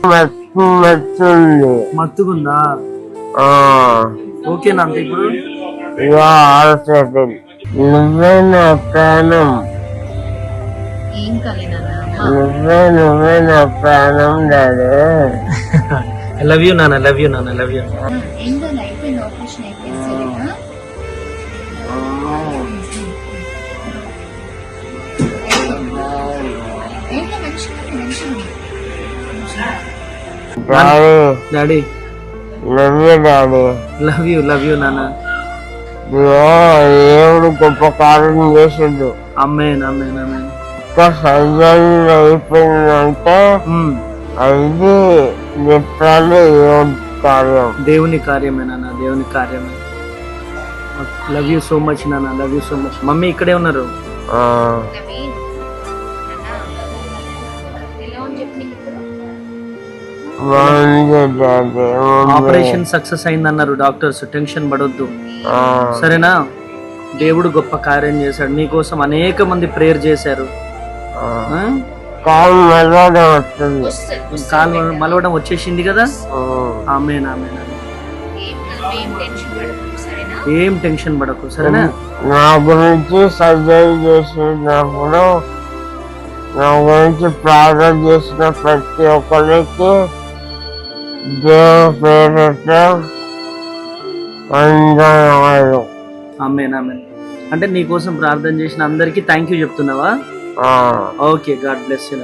మత్తుంది. మత్తుకుందా? ఓకేనా అంత ఇప్పుడు? నువ్వే నా ప్రాణం, నువ్వే నా ప్రాణం డాడీ. లవ్ యూ నాన్న, లవ్ యూ నాన్న, love you. Daddy love you daddy. Love you నాన్న. దేవుడు గొప్ప కార్యం చేసిండు. అమ్మేన్ అమ్మేన్ అమ్మేన్. ఒక్క సర్జరీ అయిపోయిందంటే అది చెప్పాలి కార్యం, దేవుని కార్యమే నాన్న, దేవుని కార్యమే. లవ్ యూ సో మచ్ నాన్న, love you so much. Mummy ఇక్కడే ఉన్నారు. ఆపరేషన్ సక్సెస్ అయిందన్నారు డాక్టర్స్, టెన్షన్ పడొద్దు సరేనా. దేవుడు గొప్ప కార్యం చేశాడు నీకోసం, అనేక మంది ప్రేయర్ చేశారు. కాలు మలవడం వచ్చేసింది కదా. ఆమేన్ ఆమేన్. ఏం టెన్షన్ పడకు సరేనా. నా గురించి సర్జరీ చేసినప్పుడు నా గురించి ప్రార్థన చేసిన ప్రతి ఒక్కరికి దేవుడు పేరుతో అందరూ. ఆమేన్ ఆమేన్. అంటే నీకోసం ప్రార్థన చేసిన అందరికి థ్యాంక్ యూ చెప్తున్నావా? Okay, God bless you.